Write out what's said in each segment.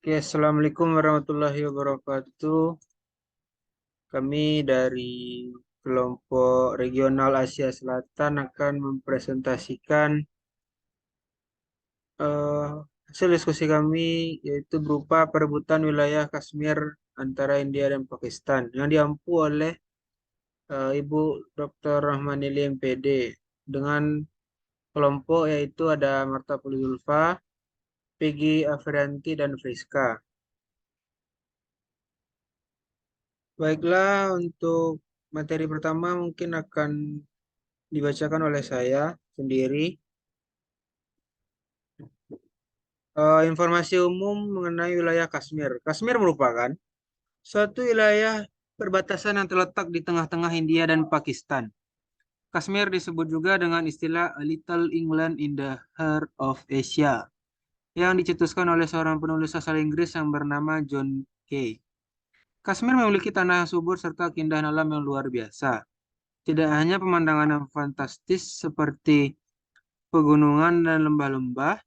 Oke, Assalamualaikum warahmatullahi wabarakatuh. Kami dari kelompok regional Asia Selatan akan mempresentasikan eh, hasil diskusi kami, yaitu berupa perebutan wilayah Kashmir antara India dan Pakistan yang diampu oleh Ibu Dr. Rahmanili MPD dengan kelompok yaitu ada Marta Polizulfa, Peggy Afrianti, dan Friska. Baiklah, untuk materi pertama mungkin akan dibacakan oleh saya sendiri. Informasi umum mengenai wilayah Kashmir. Kashmir merupakan suatu wilayah perbatasan yang terletak di tengah-tengah India dan Pakistan. Kashmir disebut juga dengan istilah A Little England in the Heart of Asia, yang dicetuskan oleh seorang penulis asal Inggris yang bernama John Kay. Kashmir memiliki tanah yang subur serta keindahan alam yang luar biasa. Tidak hanya pemandangan yang fantastis seperti pegunungan dan lembah-lembah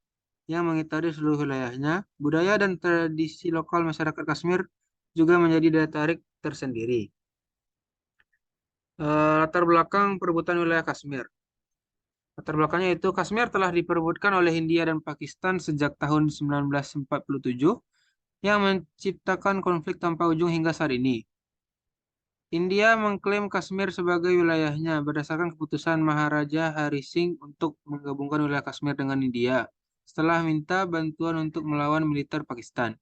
yang mengitari seluruh wilayahnya, budaya dan tradisi lokal masyarakat Kashmir juga menjadi daya tarik tersendiri. Latar belakang perebutan wilayah Kashmir. Latar belakangnya itu Kashmir telah diperebutkan oleh India dan Pakistan sejak tahun 1947 yang menciptakan konflik tanpa ujung hingga saat ini. India mengklaim Kashmir sebagai wilayahnya berdasarkan keputusan Maharaja Hari Singh untuk menggabungkan wilayah Kashmir dengan India setelah minta bantuan untuk melawan militer Pakistan.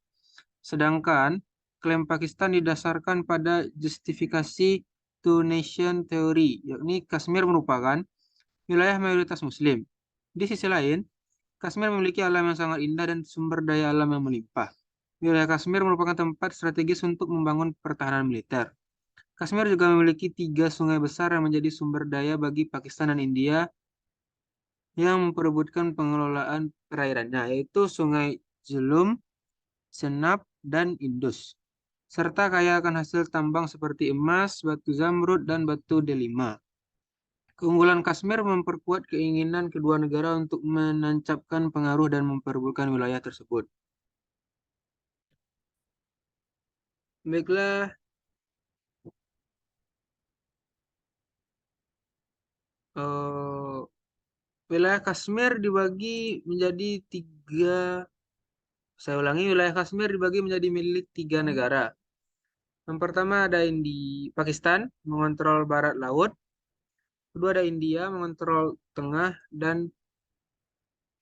Sedangkan klaim Pakistan didasarkan pada justifikasi Two Nation Theory, yakni Kashmir merupakan wilayah mayoritas Muslim. Di sisi lain, Kashmir memiliki alam yang sangat indah dan sumber daya alam yang melimpah. Wilayah Kashmir merupakan tempat strategis untuk membangun pertahanan militer. Kashmir juga memiliki 3 sungai besar yang menjadi sumber daya bagi Pakistan dan India yang memperebutkan pengelolaan perairannya, yaitu Sungai Jhelum, Chenab, dan Indus, serta kaya akan hasil tambang seperti emas, batu zamrud, dan batu delima. Keunggulan Kashmir memperkuat keinginan kedua negara untuk menancapkan pengaruh dan memperebutkan wilayah tersebut. Baiklah, eh, wilayah Kashmir dibagi menjadi tiga. Saya ulangi, wilayah Kashmir dibagi menjadi milik 3 negara. Yang pertama ada Pakistan, mengontrol barat laut. Kedua ada India, mengontrol tengah dan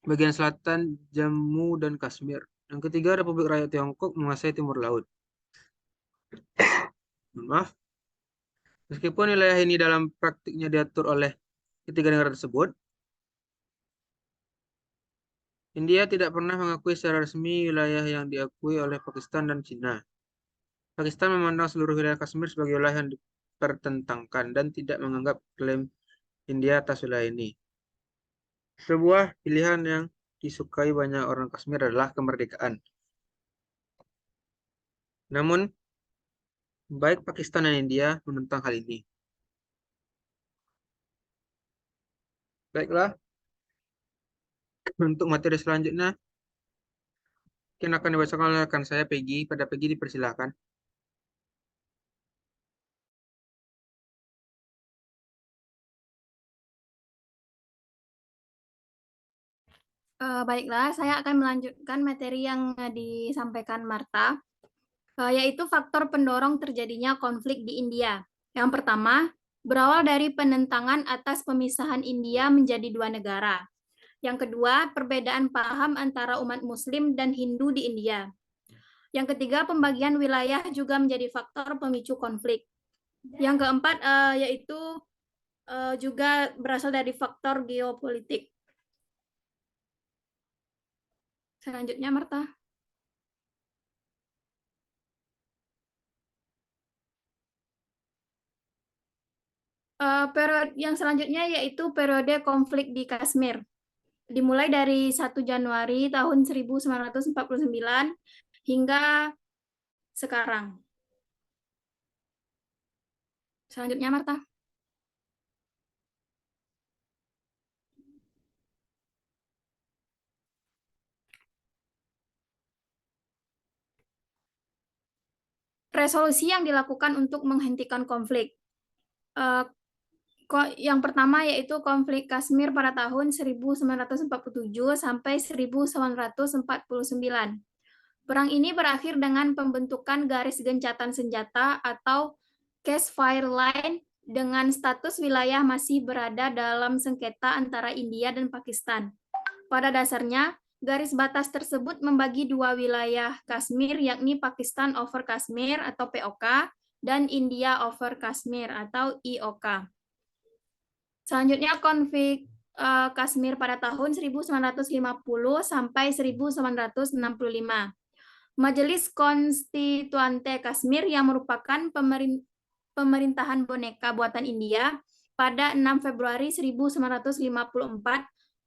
bagian selatan Jammu dan Kashmir. Yang ketiga Republik Rakyat Tiongkok menguasai timur laut. Maaf, meskipun wilayah ini dalam praktiknya diatur oleh ketiga negara tersebut, India tidak pernah mengakui secara resmi wilayah yang diakui oleh Pakistan dan Cina. Pakistan memandang seluruh wilayah Kashmir sebagai wilayah yang dipertentangkan dan tidak menganggap klaim India atas wilayah ini. Sebuah pilihan yang disukai banyak orang Kashmir adalah kemerdekaan. Namun, baik Pakistan dan India menentang hal ini. Baiklah, untuk materi selanjutnya, mungkin akan dibacakan oleh rekan saya, Peggy. Pada Peggy dipersilakan. Baiklah, saya akan melanjutkan materi yang disampaikan Marta, yaitu faktor pendorong terjadinya konflik di India. Yang pertama, berawal dari penentangan atas pemisahan India menjadi 2 negara. Yang kedua, perbedaan paham antara umat Muslim dan Hindu di India. Yang ketiga, pembagian wilayah juga menjadi faktor pemicu konflik. Yang keempat, yaitu juga berasal dari faktor geopolitik. Selanjutnya, Marta. Periode yang selanjutnya yaitu periode konflik di Kashmir. Dimulai dari 1 Januari tahun 1949 hingga sekarang. Selanjutnya, Marta. resolusi yang dilakukan untuk menghentikan konflik. Yang pertama yaitu konflik Kashmir pada tahun 1947 sampai 1949. Perang ini berakhir dengan pembentukan garis gencatan senjata atau ceasefire line dengan status wilayah masih berada dalam sengketa antara India dan Pakistan. Pada dasarnya, garis batas tersebut membagi dua wilayah Kashmir, yakni Pakistan over Kashmir atau POK dan India over Kashmir atau IOK. Selanjutnya konflik Kashmir pada tahun 1950 sampai 1965. Majelis Konstituante Kashmir yang merupakan pemerintahan boneka buatan India pada 6 Februari 1954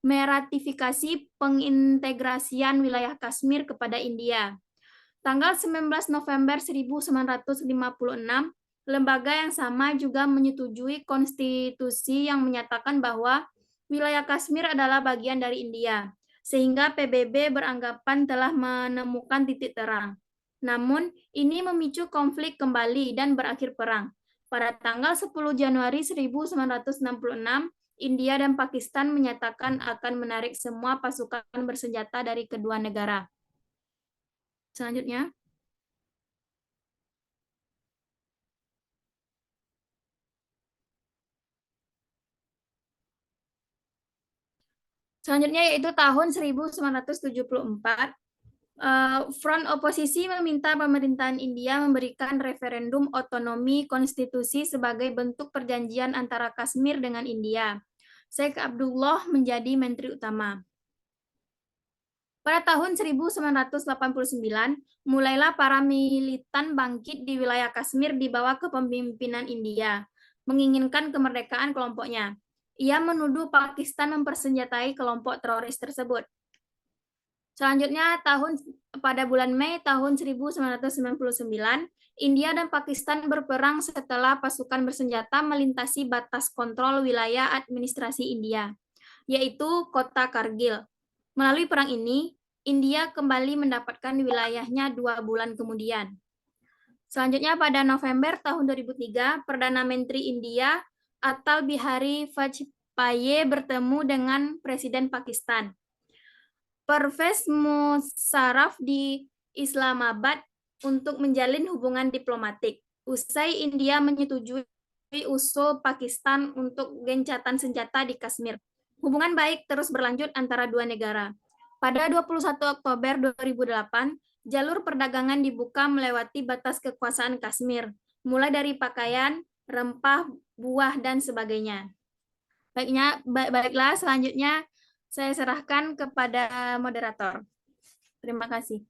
meratifikasi pengintegrasian wilayah Kashmir kepada India. Tanggal 19 November 1956, lembaga yang sama juga menyetujui konstitusi yang menyatakan bahwa wilayah Kashmir adalah bagian dari India, sehingga PBB beranggapan telah menemukan titik terang. Namun, ini memicu konflik kembali dan berakhir perang. Pada tanggal 10 Januari 1966, India dan Pakistan menyatakan akan menarik semua pasukan bersenjata dari kedua negara. Selanjutnya. Selanjutnya yaitu tahun 1974, Front Oposisi meminta pemerintahan India memberikan referendum otonomi konstitusi sebagai bentuk perjanjian antara Kashmir dengan India. Sheikh Abdullah menjadi menteri utama. Pada tahun 1989, mulailah para militan bangkit di wilayah Kashmir di bawah kepemimpinan India, menginginkan kemerdekaan kelompoknya. Ia menuduh Pakistan mempersenjatai kelompok teroris tersebut. Selanjutnya, pada bulan Mei tahun 1999, India dan Pakistan berperang setelah pasukan bersenjata melintasi batas kontrol wilayah administrasi India, yaitu kota Kargil. Melalui perang ini, India kembali mendapatkan wilayahnya 2 bulan kemudian. Selanjutnya, pada November tahun 2003, Perdana Menteri India Atal Bihari Vajpayee bertemu dengan Presiden Pakistan, Pervez Musharraf di Islamabad untuk menjalin hubungan diplomatik. Usai India menyetujui usul Pakistan untuk gencatan senjata di Kashmir. Hubungan baik terus berlanjut antara dua negara. Pada 21 Oktober 2008, jalur perdagangan dibuka melewati batas kekuasaan Kashmir, mulai dari pakaian, rempah, buah, dan sebagainya. Baiklah, selanjutnya saya serahkan kepada moderator. Terima kasih.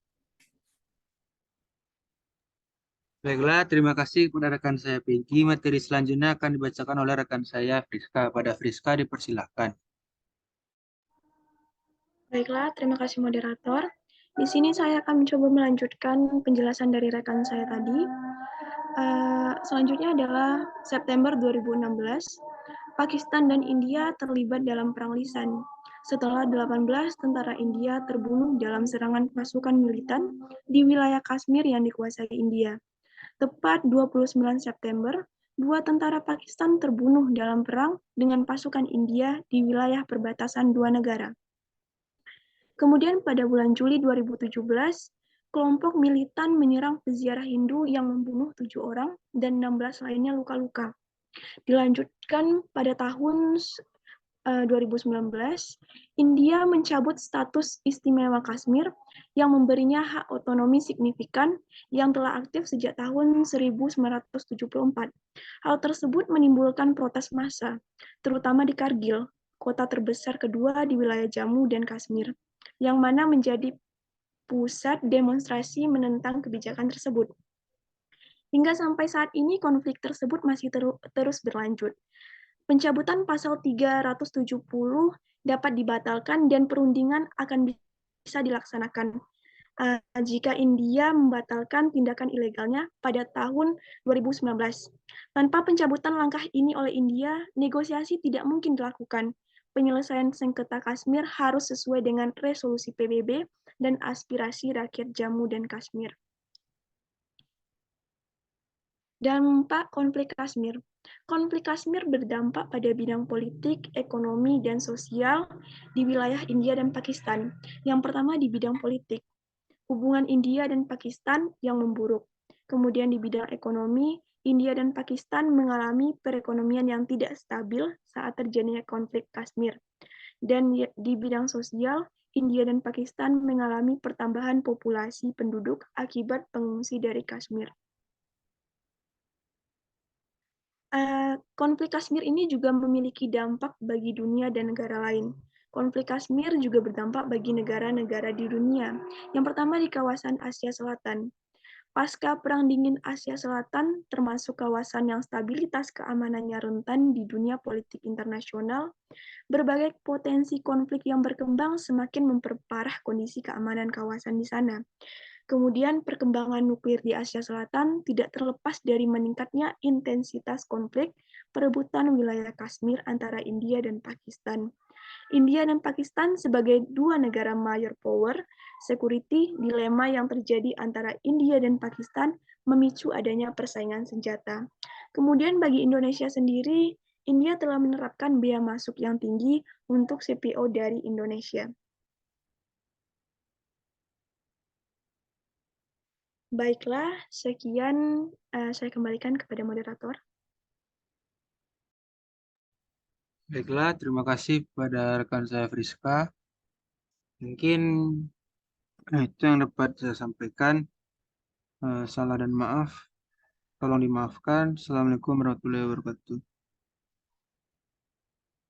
Baiklah, terima kasih kepada rekan saya Pinky. Materi selanjutnya akan dibacakan oleh rekan saya Friska. Pada Friska dipersilahkan. Baiklah, terima kasih moderator. Di sini saya akan mencoba melanjutkan penjelasan dari rekan saya tadi. Selanjutnya adalah September 2016, Pakistan dan India terlibat dalam Perang Lisan. Setelah 18 tentara India terbunuh dalam serangan pasukan militan di wilayah Kashmir yang dikuasai India. Tepat 29 September, 2 tentara Pakistan terbunuh dalam perang dengan pasukan India di wilayah perbatasan dua negara. Kemudian pada bulan Juli 2017, kelompok militan menyerang peziarah Hindu yang membunuh 7 orang dan 16 lainnya luka-luka. Dilanjutkan pada tahun 2019, India mencabut status istimewa Kashmir yang memberinya hak otonomi signifikan yang telah aktif sejak tahun 1974. Hal tersebut menimbulkan protes massa, terutama di Kargil, kota terbesar kedua di wilayah Jammu dan Kashmir, yang mana menjadi pusat demonstrasi menentang kebijakan tersebut. Hingga sampai saat ini konflik tersebut masih terus berlanjut. Pencabutan pasal 370 dapat dibatalkan dan perundingan akan bisa dilaksanakan jika India membatalkan tindakan ilegalnya pada tahun 2019. Tanpa pencabutan langkah ini oleh India, negosiasi tidak mungkin dilakukan. Penyelesaian sengketa Kashmir harus sesuai dengan resolusi PBB dan aspirasi rakyat Jammu dan Kashmir. Dampak konflik Kashmir. Konflik Kashmir berdampak pada bidang politik, ekonomi, dan sosial di wilayah India dan Pakistan. Yang pertama di bidang politik, hubungan India dan Pakistan yang memburuk. Kemudian di bidang ekonomi, India dan Pakistan mengalami perekonomian yang tidak stabil saat terjadinya konflik Kashmir. Dan di bidang sosial, India dan Pakistan mengalami pertambahan populasi penduduk akibat pengungsi dari Kashmir. Konflik Kashmir ini juga memiliki dampak bagi dunia dan negara lain. Konflik Kashmir juga berdampak bagi negara-negara di dunia. Yang pertama di kawasan Asia Selatan. Pasca Perang Dingin Asia Selatan, termasuk kawasan yang stabilitas keamanannya rentan di dunia politik internasional, berbagai potensi konflik yang berkembang semakin memperparah kondisi keamanan kawasan di sana. Kemudian perkembangan nuklir di Asia Selatan tidak terlepas dari meningkatnya intensitas konflik perebutan wilayah Kashmir antara India dan Pakistan. India dan Pakistan sebagai dua negara major power, security dilema yang terjadi antara India dan Pakistan memicu adanya persaingan senjata. Kemudian bagi Indonesia sendiri, India telah menerapkan bea masuk yang tinggi untuk CPO dari Indonesia. Baiklah, sekian saya kembalikan kepada moderator. Baiklah, terima kasih kepada rekan saya Friska. Mungkin itu yang dapat saya sampaikan. Salah dan maaf, tolong dimaafkan. Assalamualaikum warahmatullahi wabarakatuh.